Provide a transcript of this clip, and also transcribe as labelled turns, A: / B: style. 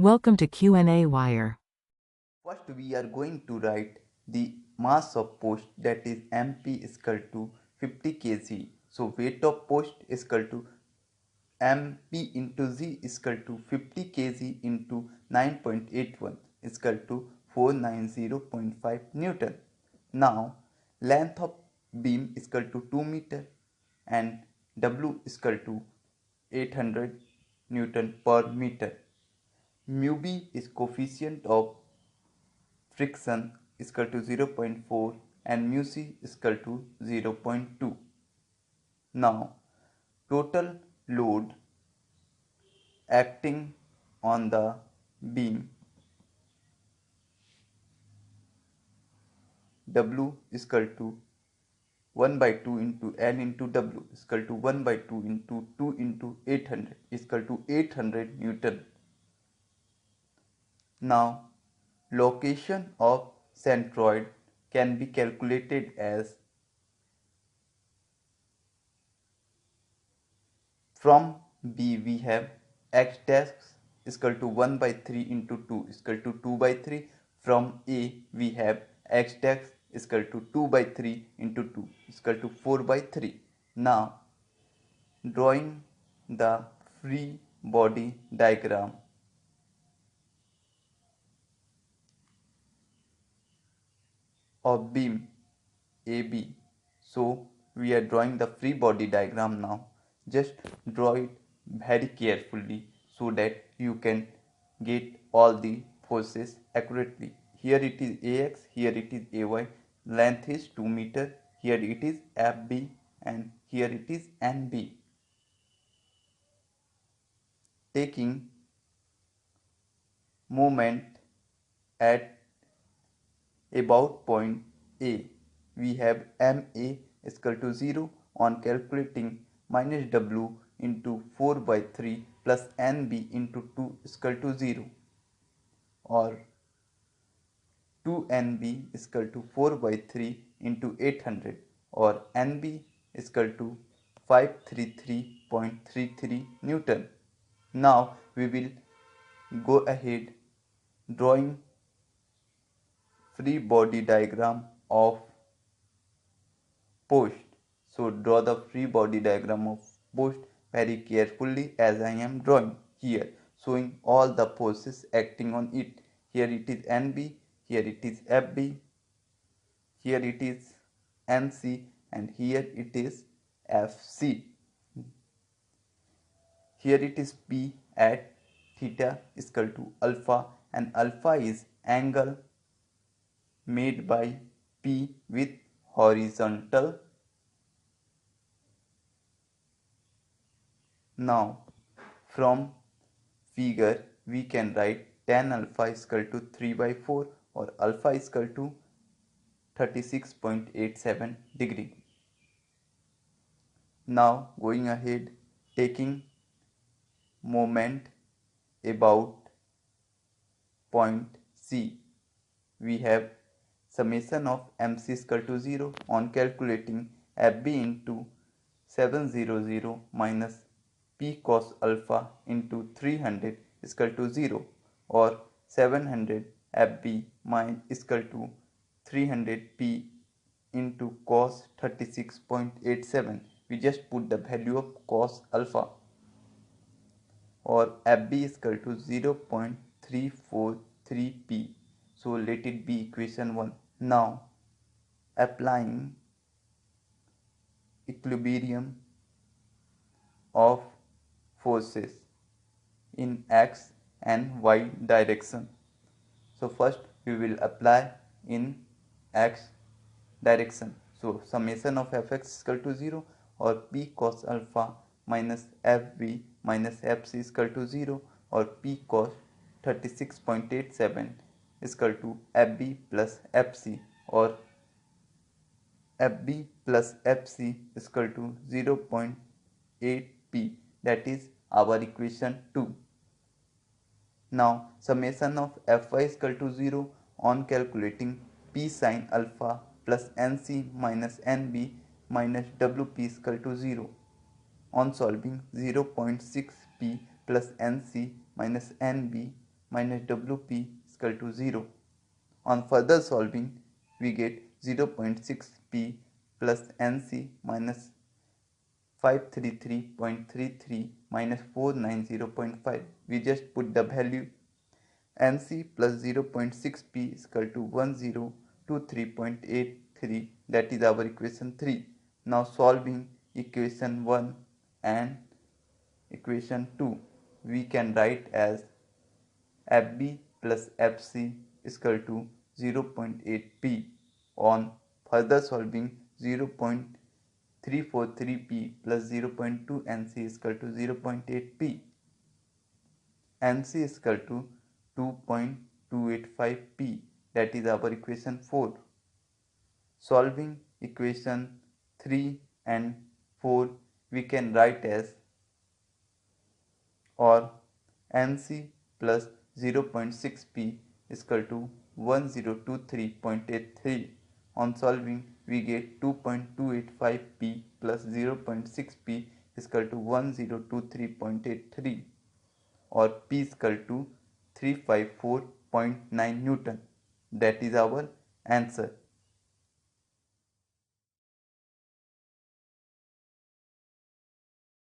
A: Welcome to Q&A Wire.
B: First, we are going to write the mass of post, that is MP is equal to 50 kg. So weight of post is equal to MP into Z is equal to 50 kg into 9.81 is equal to 490.5 Newton. Now length of beam is equal to 2 meter and W is equal to 800 Newton per meter. Mu b is coefficient of friction is equal to 0.4 and mu c is equal to 0.2. Now total load acting on the beam W is equal to 1 by 2 into N into W is equal to 1 by 2 into 2 into 800 is equal to 800 Newton. Now location of centroid can be calculated as from B we have x dash is equal to 1 by 3 into 2 is equal to 2 by 3. From A we have x dash is equal to 2 by 3 into 2 is equal to 4 by 3. Now drawing the free body diagram of beam AB. So we are drawing the free body diagram now. Just draw it very carefully so that you can get all the forces accurately. Here it is AX, here it is AY, length is 2 meter, here it is FB and here it is NB. Taking moment at about point A, we have MA is equal to 0 on calculating minus W into 4 by 3 plus NB into 2 is equal to 0, or 2NB is equal to 4 by 3 into 800, or NB is equal to 533.33 Newton. Now we will go ahead drawing free body diagram of post. So draw the free body diagram of post very carefully as I am drawing here, showing all the forces acting on it. Here it is NB, here it is FB, here it is NC and here it is FC. Here it is P at theta is equal to alpha, and alpha is angle made by P with horizontal. Now from figure we can write tan alpha is equal to 3 by 4 or alpha is equal to 36.87 degree. Now going ahead, taking moment about point C, we have summation of MC is equal to 0 on calculating FB into 700 minus P cos alpha into 300 is equal to 0, or 700 FB is equal to 300 P into cos 36.87. We just put the value of cos alpha, or FB is equal to 0.343 P. So let it be equation 1. Now applying equilibrium of forces in x and y direction. So first we will apply in x direction. So summation of fx is equal to 0, or p cos alpha minus fb minus fc is equal to 0, or p cos 36.87 is equal to fb plus fc, or fb plus fc is equal to 0.8p. That is our equation 2. Now summation of fy is equal to 0 on calculating p sin alpha plus nc minus nb minus wp is equal to 0 on solving 0.6p plus nc minus nb minus WP is equal to 0. On further solving, we get 0.6P plus NC minus 533.33 minus 490.5. We just put the value. NC plus 0.6P is equal to 1023.83, that is our equation 3. Now solving equation 1 and equation 2, we can write as FB plus FC is equal to 0.8P. On further solving, 0.343P plus 0.2 NC is equal to 0.8P. NC is equal to 2.285P, that is our equation 4. Solving equation 3 and 4, we can write as or NC plus 0.6P is equal to 1023.83. On solving, we get 2.285P plus 0.6P is equal to 1023.83, or P is equal to 354.9 Newton. That is our answer.